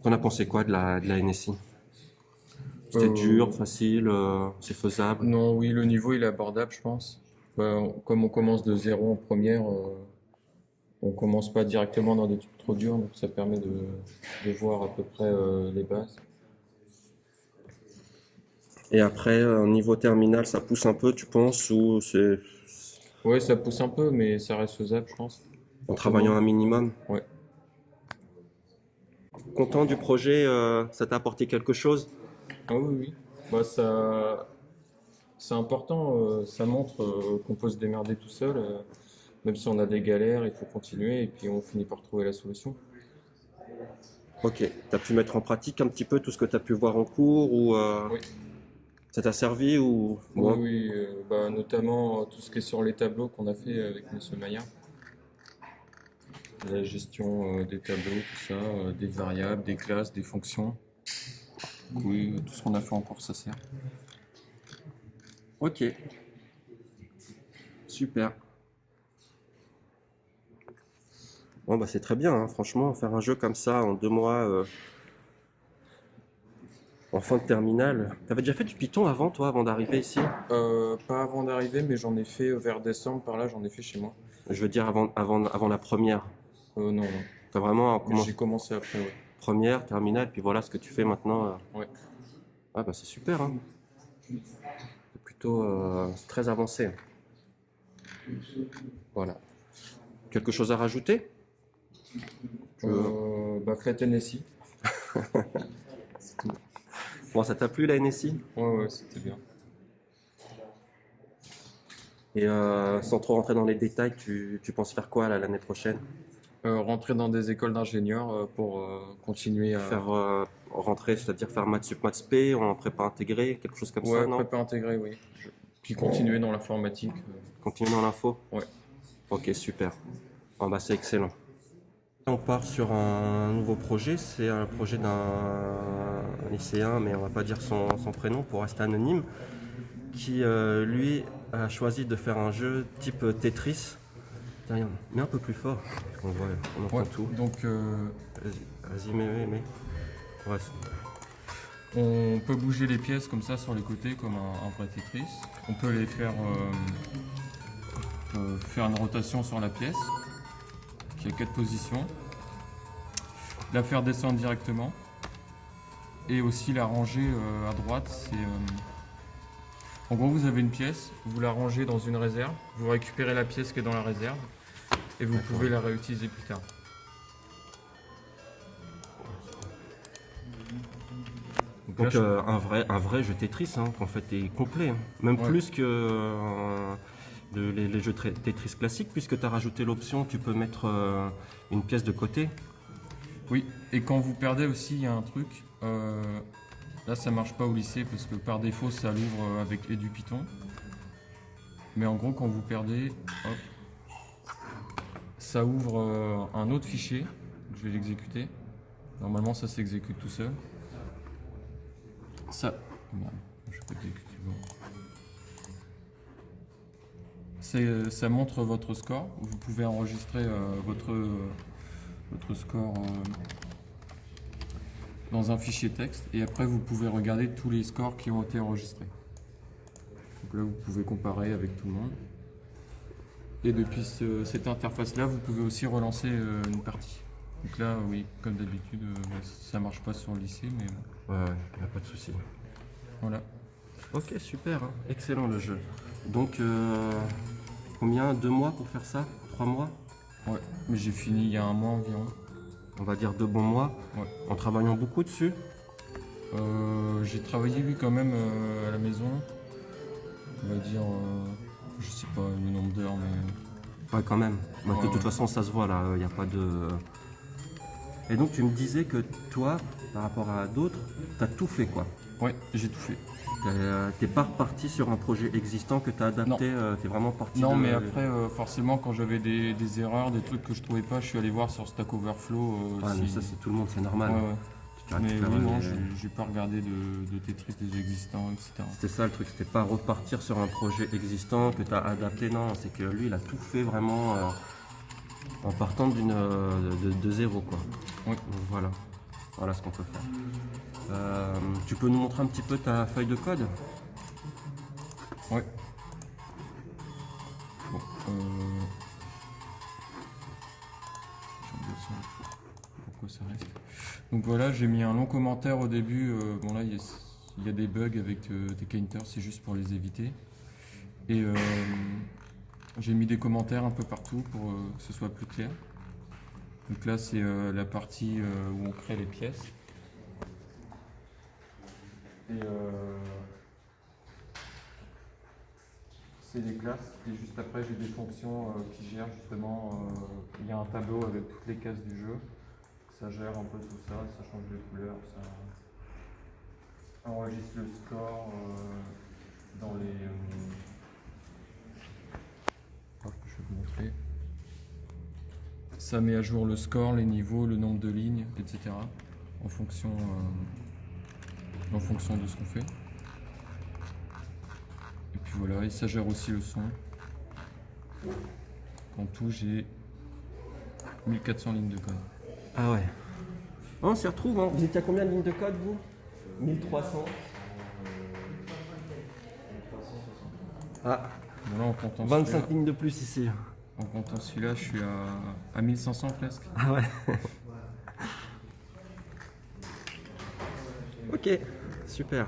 T'en as pensé quoi de la NSI? C'était dur, facile, c'est faisable? Non, oui, le niveau il est abordable, je pense. Comme on commence de zéro en première, on commence pas directement dans des trucs trop durs, donc ça permet de voir à peu près les bases. Et après, niveau terminal, ça pousse un peu, tu penses, ou c'est Ouais, ça pousse un peu, mais ça reste faisable, je pense, en pour tout le monde. travaillant un minimum? Ouais. Content du projet, ça t'a apporté quelque chose? Ah oui, oui. Bah c'est important, ça montre qu'on peut se démerder tout seul, même si on a des galères, il faut continuer et puis on finit par trouver la solution. Ok, t'as pu mettre en pratique un petit peu tout ce que t'as pu voir en cours, ou Oui, ça t'a servi, ou oui, bon? oui, bah, notamment tout ce qui est sur les tableaux qu'on a fait avec Monsieur Maillard. La gestion des tableaux, tout ça, des variables, des classes, des fonctions. Oui, tout ce qu'on a fait en cours, ça sert. Ok, super. Bon, bah c'est très bien, hein, franchement, faire un jeu comme ça en 2 mois, en fin de terminale. T'avais déjà fait du Python avant, toi, avant d'arriver ici? Pas avant d'arriver, mais j'en ai fait vers décembre, par là, j'en ai fait chez moi. Je veux dire avant la première. Non, non. T'as vraiment Mais j'ai commencé commencé après, ouais. première, terminale, puis voilà ce que tu fais maintenant. Ouais. Ah bah c'est super, hein. C'est plutôt c'est très avancé. Voilà. Quelque chose à rajouter? Je- Bah, Flat NSI. Bon, ça t'a plu la NSI? Ouais, ouais, c'était bien. Et sans trop rentrer dans les détails, tu penses faire quoi là, l'année prochaine? Rentrer dans des écoles d'ingénieurs pour continuer à... Faire rentrer, c'est-à-dire faire maths sup, maths spé, en prépa intégrée, quelque chose comme ça, Ouais, non? prépa intégrée, oui. Puis continuer dans l'informatique. Continuer dans l'info? Ouais. Ok, super. Bon, bah c'est excellent. On part sur un nouveau projet, c'est un projet d'un lycéen, mais on va pas dire son prénom pour rester anonyme, qui lui a choisi de faire un jeu type Tetris. Tiens, mets un peu plus fort, parce qu'on voit, on entend Ouais, tout. donc Vas-y, mets. Ouais, on peut bouger les pièces comme ça sur les côtés, comme un vrai Tetris. On peut les faire, faire une rotation sur la pièce, qui a 4 positions. La faire descendre directement. Et aussi la ranger à droite. En gros, vous avez une pièce, vous la rangez dans une réserve, vous récupérez la pièce qui est dans la réserve, et vous pouvez la réutiliser plus tard. donc un vrai jeu Tetris, hein, en fait, est complet, hein. Même Ouais. plus que les jeux Tetris classiques, puisque tu as rajouté l'option, tu peux mettre une pièce de côté. Oui, et quand vous perdez aussi, il y a un truc. Là, ça marche pas au lycée parce que par défaut, ça l'ouvre avec du Python. Mais en gros, quand vous perdez, hop, ça ouvre un autre fichier. Je vais l'exécuter. Normalement, ça s'exécute tout seul. Ça. Merde, je peux exécuter. Bon. Ça montre votre score. Vous pouvez enregistrer votre score dans un fichier texte et après vous pouvez regarder tous les scores qui ont été enregistrés. Donc là, vous pouvez comparer avec tout le monde. Et depuis cette interface-là, vous pouvez aussi relancer une partie. Donc là, oui, comme d'habitude, ça marche pas sur le lycée, mais bon, Ouais, y a pas de souci. voilà. Ok, super, hein. Excellent le jeu. Donc, combien? 2 mois pour faire ça? 3 mois? Ouais, mais j'ai fini il y a un mois environ. On va dire 2 bons mois. Ouais. En travaillant beaucoup dessus. J'ai travaillé, oui, quand même à la maison. On va dire, je sais pas le nombre d'heures, mais Ouais, quand même. Bah, de Ouais, toute ouais. façon, ça se voit là, il n'y a pas de. Et donc, tu me disais que toi, par rapport à d'autres, t'as tout fait quoi. ouais, j'ai tout fait. T'es pas reparti sur un projet existant que t'as adapté, t'es vraiment parti Non, de. mais après, forcément, quand j'avais des erreurs, des trucs que je trouvais pas, je suis allé voir sur Stack Overflow. Ouais, mais ça, c'est tout le monde, c'est normal. Ouais, ouais. Tu Mais récupères oui, non, les- j'ai pas regardé de Tetris déjà existants, etc. C'était ça le truc, c'était pas repartir sur un projet existant que t'as adapté, non, c'est que lui, il a tout fait vraiment en partant de zéro, quoi. Ouais. Donc, voilà. Voilà ce qu'on peut faire. Tu peux nous montrer un petit peu ta feuille de code? Ouais. Bon, pourquoi ça reste? Donc voilà, j'ai mis un long commentaire au début. Bon là, il y a des bugs avec des counters, c'est juste pour les éviter. Et j'ai mis des commentaires un peu partout pour que ce soit plus clair. Donc là, c'est la partie où on crée les pièces. Et c'est des classes. Et juste après, j'ai des fonctions qui gèrent justement. Il y a un tableau avec toutes les cases du jeu. Ça gère un peu tout ça, ça change les couleurs, ça enregistre le score dans les. Hop, je vais vous montrer. Ça met à jour le score, les niveaux, le nombre de lignes, etc. en fonction de ce qu'on fait. Et puis voilà, et ça gère aussi le son. En tout, j'ai 1400 lignes de code. Ah ouais. On s'y retrouve, hein. Vous étiez à combien de lignes de code, vous? 1300. Ah, Voilà, en comptant 25 lignes de plus ici. En comptant celui-là, je suis à 1500 presque. Ah ouais. Ok, super.